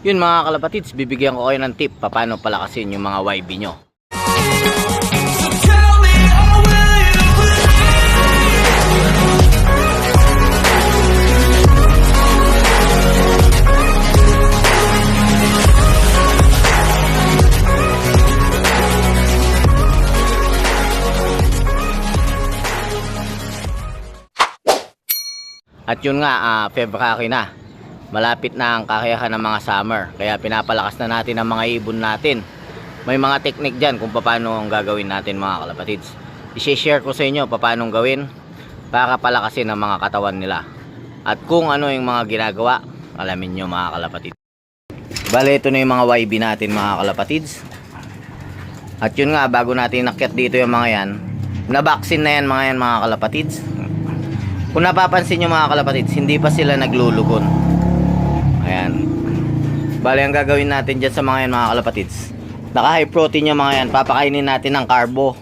Yun mga kalapatids, bibigyan ko kayo ng tip paano palakasin yung mga YB nyo. At yun nga, February na. Malapit na ang kakayahan ng mga summer. Kaya pinapalakas na natin ang mga ibon natin. May mga technique dyan kung paano ang gagawin natin mga kalapatids. I-share ko sa inyo paano gawin para palakasin ang mga katawan nila. At kung ano yung mga ginagawa, alamin nyo mga kalapatids. Bale, ito na yung mga YB natin mga kalapatids. At yun nga, bago natin nakyat dito yung mga yan, na-vaccine na yan mga kalapatids. Kung napapansin nyo mga kalapatids, hindi pa sila naglulugon. Ayan. Bale, ang gagawin natin dyan sa mga yan mga kalapatids, naka high protein yung mga yan, papakainin natin ng carbo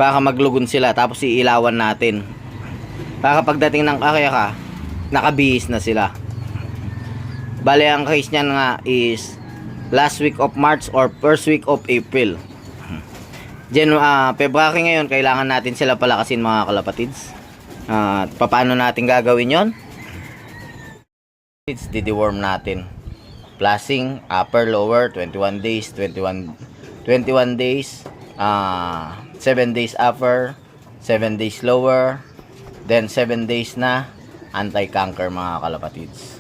para maglugon sila, tapos iilawan natin para pagdating ng kakayaka, nakabihis na sila. Bale, ang case nyan nga is last week of March or first week of April. February ngayon, kailangan natin sila palakasin mga kalapatids. Paano natin gagawin yon? Dideworm natin. Flushing, upper, lower, 21 days, 21 days, 7 days upper, 7 days lower, then 7 days na anti-canker mga kalapatids.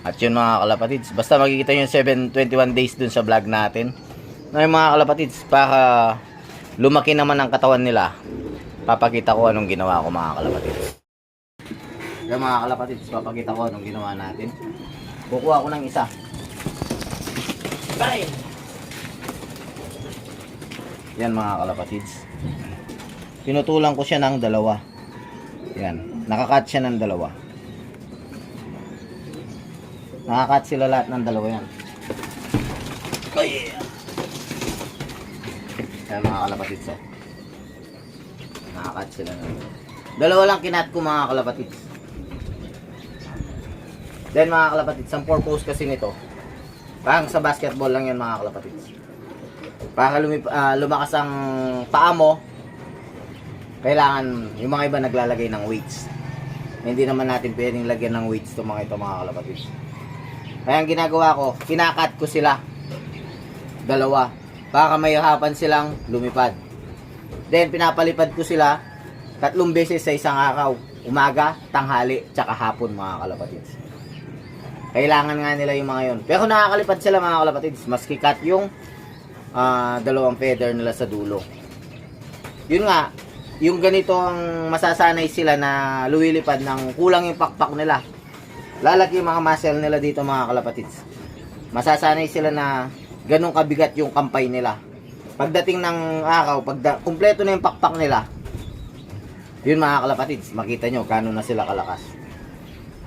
At yun mga kalapatids, basta makikita nyo 21 days dun sa vlog natin. Ngayon mga kalapatids, para lumaki naman ang katawan nila, papakita ko anong ginawa ko mga kalapatids. Yan mga kalapatids, papakita ko anong ginawa natin. Kukuha ko ng isa. Bye! Yan mga kalapatids. Pinutulan ko siya ng dalawa. Yan, nakakat siya ng dalawa. Nakakat sila lahat ng dalawa yan. Oh yeah! Yan mga kalapatids. Nakakat sila ng dalawa lang kinat ko mga kalapatids. Then mga kalapatids, ang purpose kasi nito, parang sa basketball lang yan mga kalapatids. Para lumakas ang paa mo, kailangan, yung mga iba naglalagay ng weights. Hindi naman natin pwedeng lagyan ng weights to mga ito mga kalapatids. Kaya ang ginagawa ko, kinakat ko sila dalawa para may hirapan silang lumipad. Then pinapalipad ko sila 3 beses sa isang araw, umaga, tanghali, tsaka hapon mga kalapatids. Kailangan nga nila yung mga yun. Pero nakakalipad sila mga kalapatids, maski cut yung dalawang feather nila sa dulo. Yun nga, yung ganito ang masasanay sila na lumilipad ng kulang yung pakpak nila. Lalaki yung mga muscle nila dito mga kalapatids. Masasanay sila na ganun kabigat yung kampay nila. Pagdating ng araw, kumpleto na yung pakpak nila, yun mga kalapatids, makita nyo kano na sila kalakas.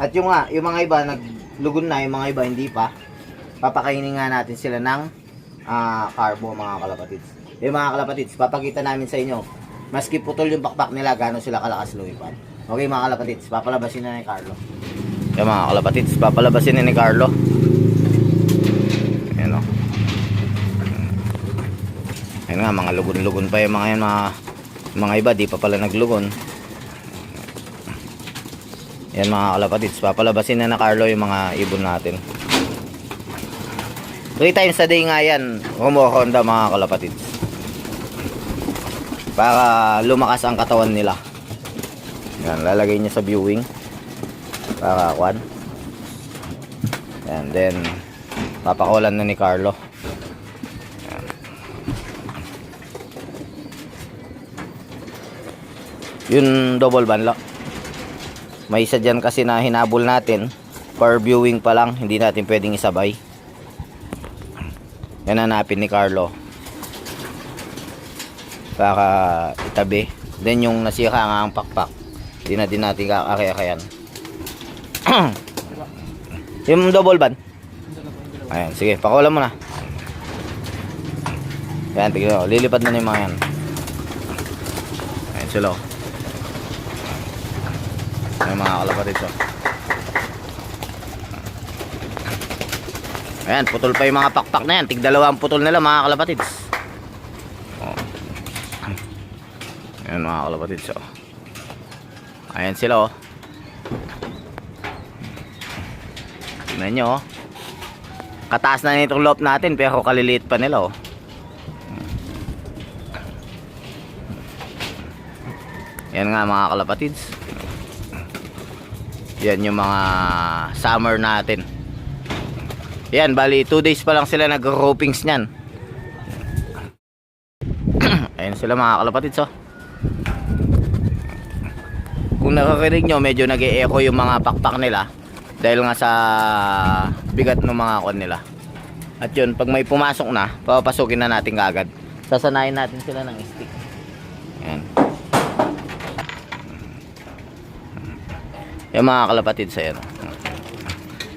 At yung nga, yung mga iba naglugon na, yung mga iba hindi pa, papakainin nga natin sila ng carbo mga kalapatids. Yung mga kalapatids, papakita namin sa inyo, maski putol yung pakpak nila, gano'n sila kalakas lumipad. Okay mga kalapatids, papalabasin na ni Carlo. Yung mga kalapatids, papalabasin na ni Carlo. Ayan o. Ayan nga, mga lugon-lugon pa yung mga yan, mga iba, di pa pala naglugon. Yan mga kalapatids, papalabasin na na Carlo yung mga ibon natin. 3 times a day nga yan, kumukonda mga kalapatids. Para lumakas ang katawan nila. Yan, lalagay niya sa viewing. Para kwan. And then, papakawalan na ni Carlo. Yan. Yun double banlock. May isa dyan kasi na hinabol natin. Per viewing pa lang, hindi natin pwedeng isabay. Yan hanapin ni Carlo para itabi. Then yung nasira nga ang pakpak, hindi na din natin kakakayan. Yung double ban. Ayan, sige, pakawalan mo na. Ayan, tignan mo, lilipad na yung mga yan. Ayan sila. Ayan mga kalapatid. Ayan, putol pa yung mga pakpak na yan. Tig dalawa ang putol nila mga kalapatids. Oh. Ayan mga kalapatids. Oh. Ayan sila oh. Tingnan nyo oh. Kataas na nitong loop natin pero kaliliit pa nila oh. Yan nga mga kalapatids. Yan yung mga summer natin. Yan, bali 2 days pa lang sila nag-ropings nyan. Ayan sila mga kalapatids oh. Kung nakakarinig nyo, medyo nag-e-echo yung mga pakpak nila dahil nga sa bigat ng mga kon nila. At yun, pag may pumasok na, papapasukin na natin kagad. Sasanayin natin sila ng stick. Ayan. Yung mga kalapatids ayan.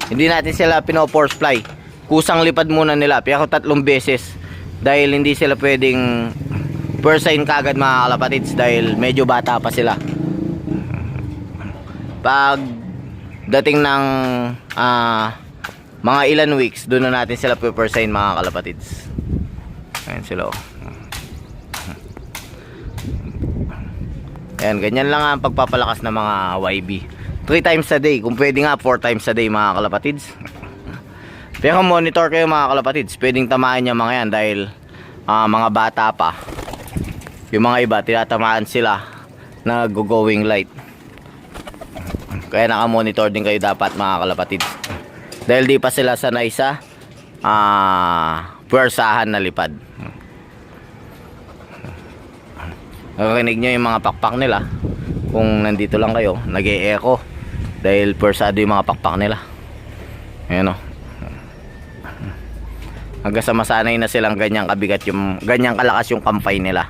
Hindi natin sila pino-force fly. Kusang lipad muna nila. Pero 3 beses. Dahil hindi sila pwedeng first sign kagad mga kalapatids. Dahil medyo bata pa sila. Pag dating ng mga ilan weeks, doon na natin sila first sign mga kalapatids. Ayan sila oh. Ayan, ganyan lang ang pagpapalakas ng mga YB. 3 times a day, kung pwede nga 4 times a day mga kalapatids. Pero monitor kayo mga kalapatids, pwedeng tamaan niya mga yan dahil mga bata pa. Yung mga iba tinatamaan sila na go-going light. Kaya naka-monitor din kayo dapat mga kalapatids. Dahil di pa sila sanay sa puwersahan na lipad. Nakarinig nyo yung mga pakpak nila. Kung nandito lang kayo, nag-e-echo dahil persado yung mga pakpak nila. Ayan o. Hanggang sa masanay na silang ganyang kabigat yung ganyang kalakas yung kampay nila.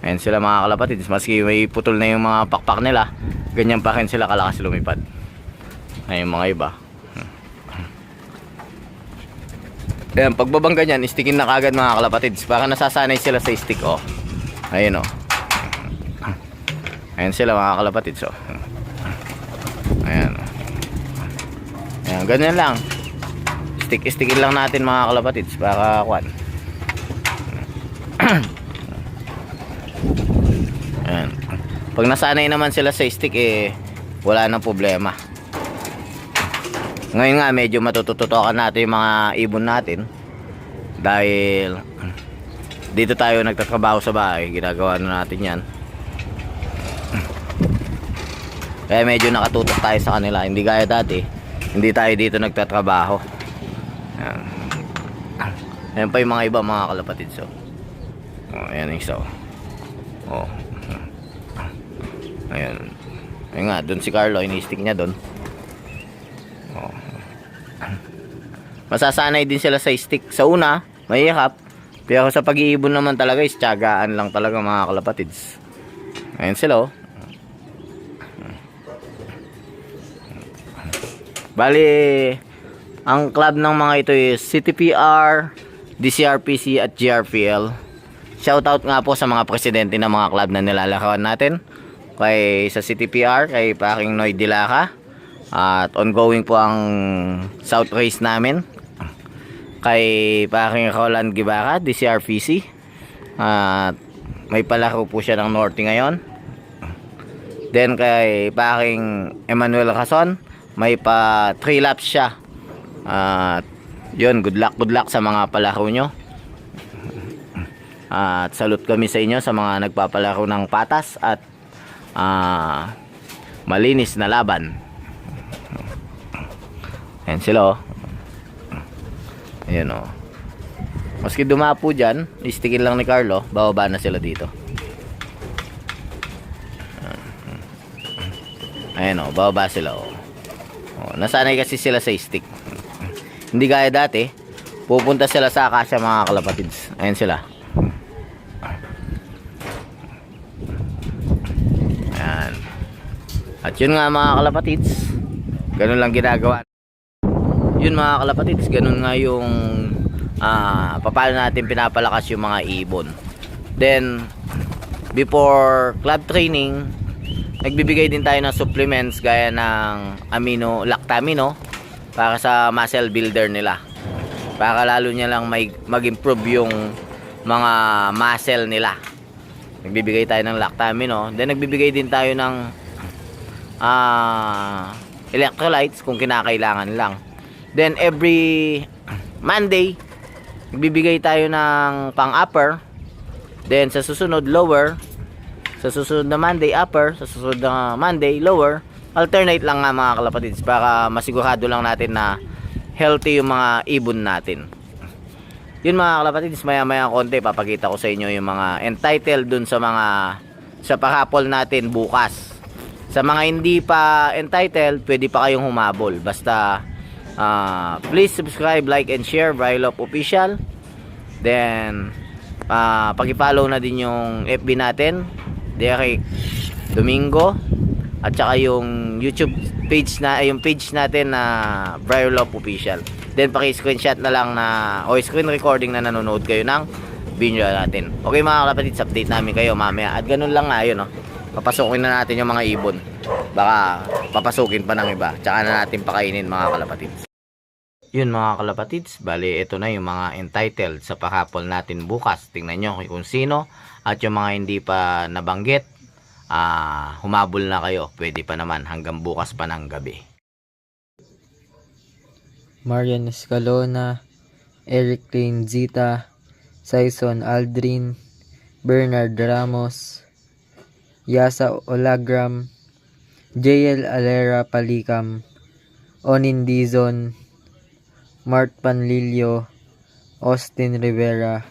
Ayan sila mga kalapatids. Maski may putol na yung mga pakpak nila, ganyan pa rin sila kalakas lumipad. Ayan yung mga iba. Ayan, pagbabang ganyan, stickin na kagad mga kalapatids para nasasanay sila sa stick o. Ayan o. Ayan sila mga kalapatids oh. Ayan. Ayan, ganyan lang. Stickin lang natin mga kalapatids para kuan. Ayan. Pag nasanay naman sila sa stick eh wala nang problema. Ngayon nga medyo matutututokan natin yung mga ibon natin dahil dito tayo nagtatrabaho sa bahay. Ginagawa na natin yan. Kaya medyo nakatutok tayo sa kanila. Hindi gaya dati. Hindi tayo dito nagtatrabaho. Ayan. Ayan pa yung mga iba mga kalapatids so. Oh, ayan yung isa oh. Ayan. Ayan nga, doon si Carlo, ini-stick niya doon. Oh. Masasanay din sila sa stick. Sa una, mahihap. Pero sa pag-iibon naman talaga is tiyagaan lang talaga mga kalapatids. Ayan sila oh. Bali, ang club ng mga ito is CTPR, DCRPC at GRPL. Shoutout nga po sa mga presidente ng mga club na nilalakawan natin. Kay sa CTPR, kay Paring Noy Dilaca. At ongoing po ang South Race namin. Kay Paring Roland Guevara, DCRPC. At may palaro po siya ng Norte ngayon. Then kay Paring Emmanuel Rason, may pa 3 laps siya. At yun, good luck sa mga palaro nyo. At salute kami sa inyo sa mga nagpapalaro ng patas at malinis na laban. Ayan sila oh. Ayan oh. Maski dumapo dyan, istikin lang ni Carlo, bababa na sila dito. Ayan oh, bababa sila oh. Oh, nasanay kasi sila sa stick. Hindi gaya dati, pupunta sila sa akasya mga kalapatids. Ayan sila. Ayan. At yun nga mga kalapatids, ganun lang ginagawa. Yun mga kalapatids, ganun nga yung paano natin pinapalakas yung mga ibon. Then before club training, nagbibigay din tayo ng supplements gaya ng lactamino para sa muscle builder nila. para lalo niya lang mag-improve yung mga muscle nila. Nagbibigay tayo ng Lactamino, then nagbibigay din tayo ng electrolytes kung kinakailangan lang. Then every Monday nagbibigay tayo ng pang-upper, then sa susunod lower, sa susunod na Monday upper, sa susunod na Monday lower. Alternate lang nga mga kalapatids para masigurado lang natin na healthy yung mga ibon natin. Yun mga kalapatids, maya konti papakita ko sa inyo yung mga entitled dun sa mga sa parapol natin bukas. Sa mga hindi pa entitled, pwede pa kayong humabol. Basta please subscribe, like and share Brylop Official. Then paki-follow na din yung FB natin, Derek Domingo, at saka yung YouTube page na yung page natin na Brylop Official. Then paki-screenshot na lang o screen recording na nanonood kayo ng video natin. Okay mga kalapatids, update namin kayo mamaya. At ganun lang nga yun, papasukin na natin yung mga ibon. Baka papasukin pa ng iba. Tsaka na natin pakainin mga kalapatids. Yun mga kalapatids, bali ito na yung mga entitled sa parapol natin bukas. Tingnan nyo kung sino. At yung mga hindi pa nabanggit, humabol na kayo. Pwede pa naman hanggang bukas pa ng gabi. Marian Escalona, Eric Zita, Saison Aldrin, Bernard Ramos, Yasa Olagram, JL Alera Palikam, Onin Dizon, Mart Panlilio, Austin Rivera,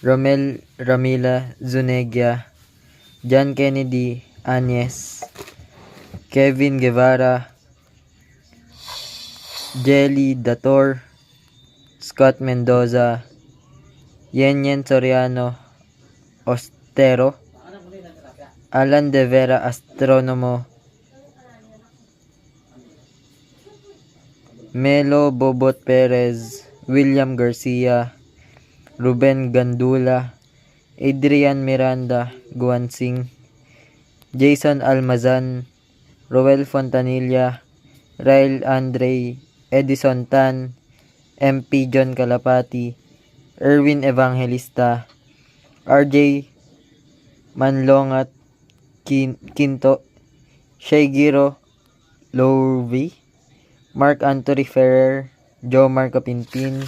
Romel Ramila Zunegia, John Kennedy Agnes, Kevin Guevara, Jelly Dator, Scott Mendoza, Yenyen Soriano Ostero, Alan De Vera Astronomo, Melo Bobot Perez, William Garcia, Ruben Gandula, Adrian Miranda Guansing, Jason Almazan, Roel Fontanilla, Rael Andre, Edison Tan, MP John Calapati, Erwin Evangelista, RJ Manlongat Quinto, Shaygiro Lourvi, Mark Anthony Ferrer, Jomar Kapinpin,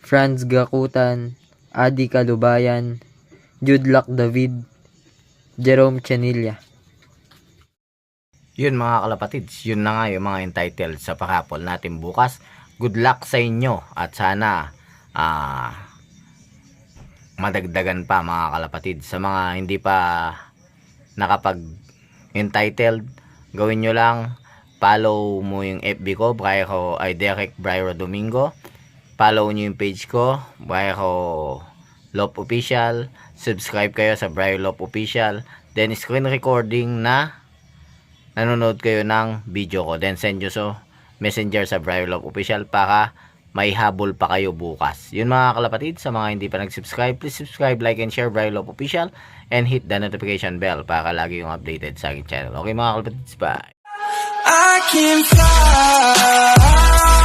Franz Gakutan, Adi Kalubayan, Judlak David, Jerome Chanilla. Yun mga kalapatids, yun na nga yung mga entitled sa parapol natin bukas. Good luck sa inyo at sana madagdagan pa mga kalapatids. Sa mga hindi pa nakapag-entitled, gawin nyo lang, follow mo yung FB ko, Derek Bryro Domingo. Follow nyo yung page ko, Brylop Official. Subscribe kayo sa Brylop Official. Then screen recording na nanonood kayo ng video ko. Then send nyo messenger sa Brylop Official para may habol pa kayo bukas. Yun mga kalapatid, sa mga hindi pa nag-subscribe, please subscribe, like, and share Brylop Official and hit the notification bell para lagi yung updated sa aking channel. Okay mga kalapatids, bye! I can fly.